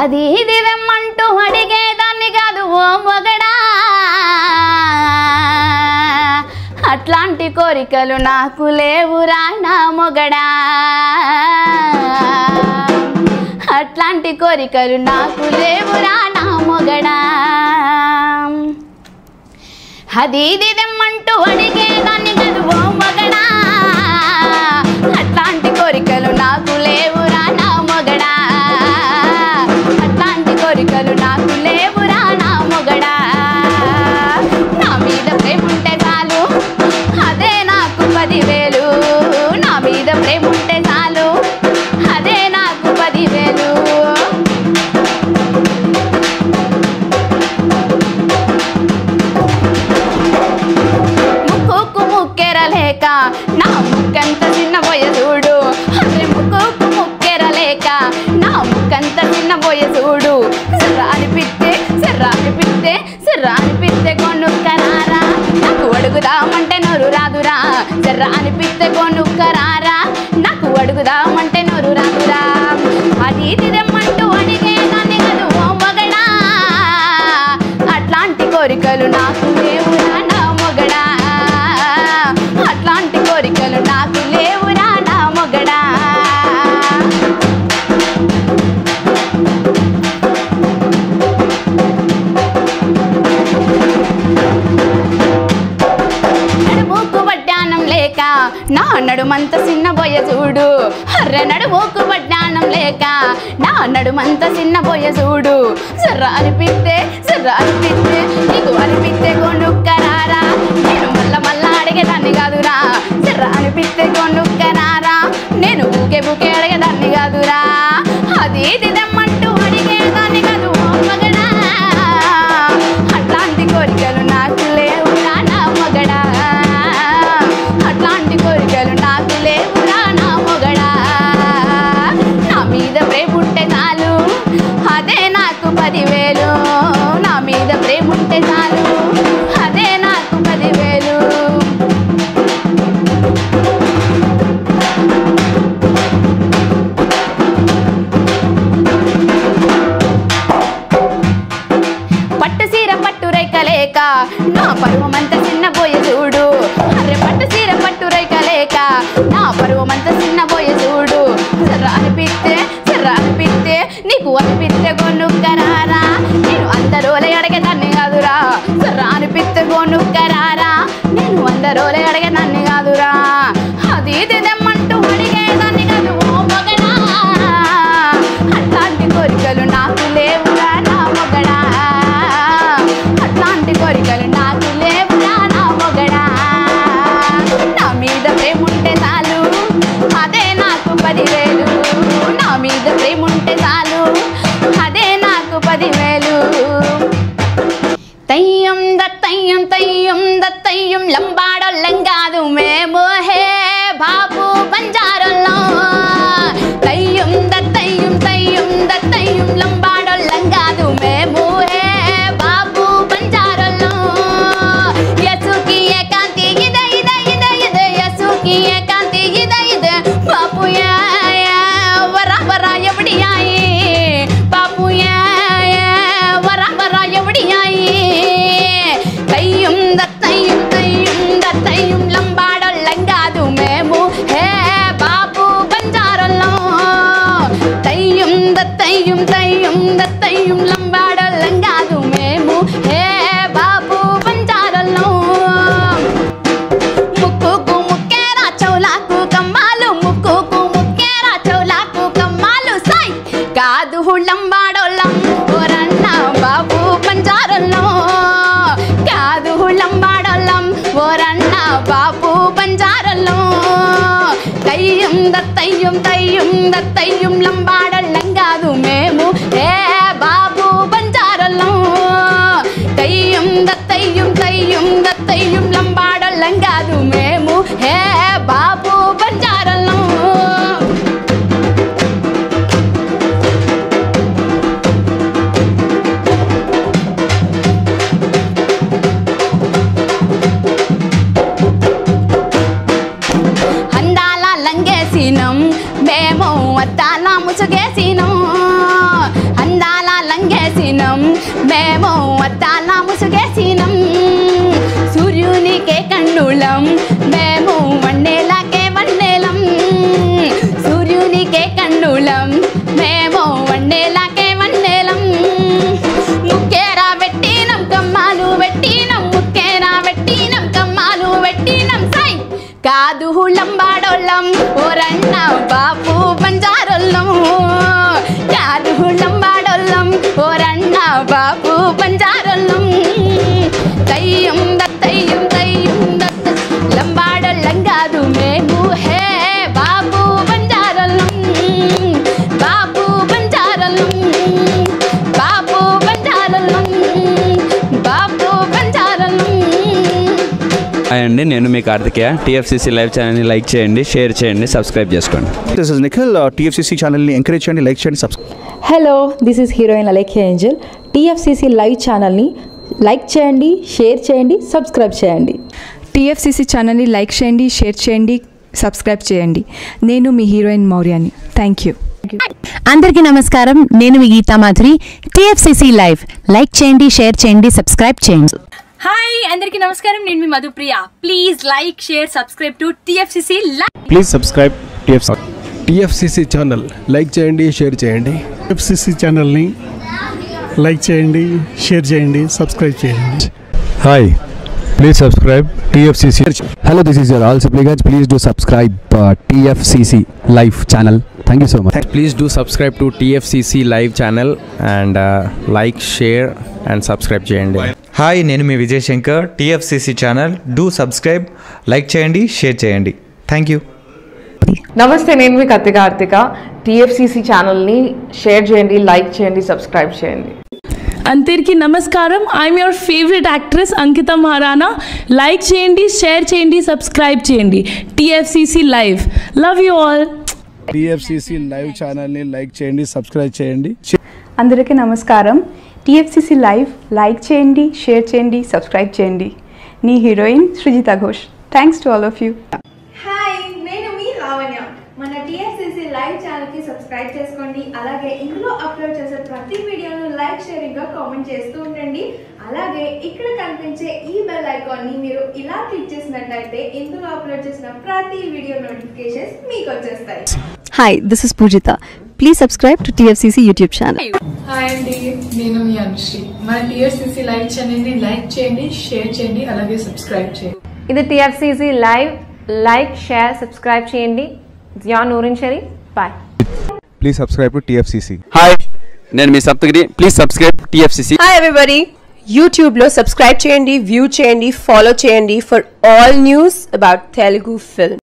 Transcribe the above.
అది ఇది వెమ్మంటూ అడిగేదాన్ని కాదు ఓ మొగడా, అట్లాంటి కోరికలు నాకు లేవురా నా మొగడా, అట్లాంటి కోరికలు నాకు లేవురా నా మొగడా. అది ఇది దెమ్మంటూ అడిగేదాన్ని కాదు ఓ మొగడా, అట్లాంటి కోరికలు నాకు లేవురా నా మొగడా, అట్లాంటి కోరికలు నాకు లేవురా నా మొగడా. నా మీద ప్రేమ ఉంటే చాలు అదే నాకు 10,000, నా మీద ప్రేమ ఉంటే చాలు అదే నాకు 10,000. ముక్కుకు ముక్కెరలేక నా ముక్కంత చిన్నబోయే చూడు, అరే ముక్కుకు ముక్కెరలేక నా ముక్కంత చిన్నబోయే చూడు. సర్రా అనిపిస్తే కొనుక్కరారా, నాకు అడుగుదామంటే నోరు రాదురా. సర్రా అనిపిస్తే కొనుక్కరారా, నాకు అడుగుదామంటే నోరు రాదురా. అది ఇది దెమ్మంటూ అడిగేదాన్ని కాదు ఓ మొగడా, అట్లాంటి కోరికలు నాకు లేవురా నా మొగడా, అట్లాంటి కోరికలు నాకు లేవురా నా మొగడా. నడుముకు వడ్డానం లేక నా నడుమంత చిన్నబోయే చూడు, అర్రె నడుముకు వడ్డానం లేక నా నడుమంత చిన్నబోయే చూడు. సర్రా అనిపిస్తే నీకు అనిపిస్తే కొనుక్కరారా, నేను మళ్ళా అడిగేదాన్ని కాదురా. సర్రా అనిపిస్తే కొనుక్కరారా, నేను బూకే అడిగేదాన్ని కాదురా. అది ఇది దెమ్మంటూ అడిగేదాన్ని కాదు ఓ మొగడా, అట్లాంటి కోరికలు నాకు లేవురా నా మొగడా, అట్లాంటి కోరికలు నాకు లేవురా నా మొగడా. నా మీద ప్రేమ ఉంటే చాలు అదే నాకు 10,000, నా మీద ప్రేమ ఉంటే చాలు అదే నాకు 10,000. పట్టు సీర పట్టు రేఖలేక నా పరువమంత చిన్నబోయే చూడు, అరే పట్టు సీర పట్టు రేఖలేక నా పరువమంత చిన్నబోయే చూడు. సర్రా అనిపిస్తే నీకు అనిపిస్తే కొనుక్కరారా, నేను అందరోలే అడిగేదాన్ని కాదురా. సర్రా అనిపిస్తే కొనుక్కరారా, నేను అందరోలే అడిగేదాన్ని కాదురా. అది ఇది దెమ్మంటూ అడిగేదాన్ని కాదు ఓ మొగడా, అట్లాంటి కోరికలు నాకు లేవురా నా మొగడా, అట్లాంటి కోరికలు నాకు లేవురా నా మొగడా. నా మీద ప్రేమ ఉంటే చాలు అదే నాకు 10,000, నా మీద ప్రేమ ఉంటే చాలు అదే నాకు 10,000. తయ్యం దత్తయ్యం లంబాడోళ్ళం కాదు మేము హే బాబు బంజారోళ్ళం. తయ్యం దత్తయ్యం లంబాడోళ్ళం కాదు మేము హే బాబు బంజారోళ్ళం. యసుకి ఏకాంతి ఇదే యసుకి ఏకాంతి ఇదే బాపు వరా ఎవడి ఆయి, బాపు వరా ఎవడి ఆయి. తయ్యం దత్తయ్యం లంబాడోళ్ళం కాదు మేము హే బాబు బంజారోళ్ళం. తయ్యం దత్తయ్యం లంబాడోళ్ళం కాదు మేము హే బాబు బంజారోళ్ళం. ముక్కుకు ముక్కేరా చౌలాకు కమ్మాలు, ముక్కుకు ముక్కేరా చౌలాకు కమ్మాలు సై కాదు లంబాడోళ్ళం ఓరన్న బాబు బంజారోళ్ళం, కాదు లంబాడోళ్ళం ఓరన్న బాబు బంజారోళ్ళం. తయ్యం దత్తయ్యం లంబాడోళ్ళం కాదు మేము హే బాబు బంజారోళ్ళం. తయ్యం దత్తయ్యం లంబాడోళ్ళం కాదు మేము హే బాబు బంజారోళ్ళం. మేము అద్దాల ముసుగేసినం, అందాల కన్నులం మేము వన్నెలకే వన్నెలం సూర్యునికే కన్నులం మేము వన్నెలకే వన్నెలం ముక్కేరా పెట్టినం కమ్మాలు పెట్టినం ముక్కేరా పెట్టినం కమ్మాలు పెట్టినం సై కాదు లంబాడోళ్ళం ఓరన్న బాపు బంజారోళ్ళం కాదు లంబాడోళ్ళం ఓరన్న బాపు బంజారోళ్ళం తయ్యం దత్తయ్యం తయ్యం దత్త లంబాడోళ్ళం కాదు మేము హే బాపు బంజారోళ్ళం బాపు బంజారోళ్ళం బాపు బంజారోళ్ళం బాపు బంజారోళ్ళం. హాయ్ అండి, నేను మీ కార్తికేయ. టీఎఫ్సీసీ లైవ్ ఛానల్ని లైక్ చేయండి, షేర్ చేయండి, సబ్స్క్రైబ్ చేసుకోండి. This is Nikhil. టీఎఫ్సీసీ ఛానల్ని ఎంకరేజ్ చేయండి, లైక్ చేయండి, subscribe. Hello, this is heroine Alekhya angel. TFCC live ఛానల్ని లైక్ చేయండి, షేర్ చేయండి, సబ్స్క్రైబ్ చేయండి. టీఎఫ్సీసీ ఛానల్ని లైక్ చేయండి, షేర్ చేయండి, సబ్స్క్రైబ్ చేయండి. నేను మీ హీరోయిన్ మౌర్యాని. Thank you. అందరికీ నమస్కారం, నేను మీ Geetha Madhuri. TFCC live like చేయండి, షేర్ చేయండి, సబ్స్క్రైబ్ చేయండి. హాయ్ అందరికీ నమస్కారం, నేను మీ Madhupriya. Please like share subscribe to TFCC live. Please subscribe TFCC channel like చేయండి, షేర్ చేయండి. టీఎఫ్సీసీ ఛానల్ని లైక్ చేయండి, షేర్ చేయండి, సబ్స్క్రైబ్ చేయండి. Hi, please subscribe TFCC. Hello, this is your all సిప్లిగన్స్. Please do subscribe TFCC live channel. Thank you so much. Please do subscribe to TFCC live channel and like share and subscribe చేయండి. Hi, నేను మీ Vijay Shankar. TFCC channel do subscribe, like చేయండి, share చేయండి. Thank you. నమస్తే, నేను మీ Karthika. TFCC ఛానల్ని share చేయండి, like చేయండి, సబ్స్క్రైబ్ చేయండి. అందరికీ నమస్కారం, I'm your favourite actress Ankita Maharana. Like చేయండి, షేర్ చేయండి, సబ్స్క్రైబ్ చేయండి. TFCC live. Love you all. TFCC live ఛానల్ని లైక్ చేయండి, సబ్స్క్రైబ్ చేయండి. అందరికీ నమస్కారం. టీఎఫ్సీసీ లైవ్ లైక్ చేయండి, షేర్ చేయండి, సబ్స్క్రైబ్ చేయండి. నీ heroine Srujitha Ghosh. Thanks to all of you. Hi, నేను మీ లావణ్య. మన టీఎఫ్సీసీ లైవ్ ఛానల్కి సబ్స్క్రైబ్ చేసుకోండి. అలాగే ఇందులో అప్లోడ్ చేసే ప్రతి వీడియోను లైక్, షేరింగ్గా కామెంట్ చేస్తూ ఉండండి. అలాగే ఇక్కడ కనిపించే ఈ బెల్ ఐకాన్ని మీరు ఇలా క్లిక్ చేసినట్టయితే ఇందులో అప్లోడ్ చేసిన ప్రతి వీడియో నోటిఫికేషన్స్ మీకు వచ్చేస్తాయి. Hi, this is Poojitha. Please subscribe to TFCC YouTube channel. Hi అండి, నేను మీ అనుశ్రీ. మన టీఎఫ్సీసీ లైవ్ ఛానల్ని లైక్ చేయండి, షేర్ చేయండి, అలాగే సబ్స్క్రైబ్ చేయండి. ఇది TFCC live. Like, share, subscribe చేయండి. Zia Nurin Shari. Bye. Please subscribe to TFCC. Hi, నేను మీ Saptagiri. Please subscribe TFCC. Hi everybody, యూట్యూబ్లో సబ్స్క్రైబ్ చేయండి, వ్యూ చేయండి, ఫాలో చేయండి for all news about Telugu film.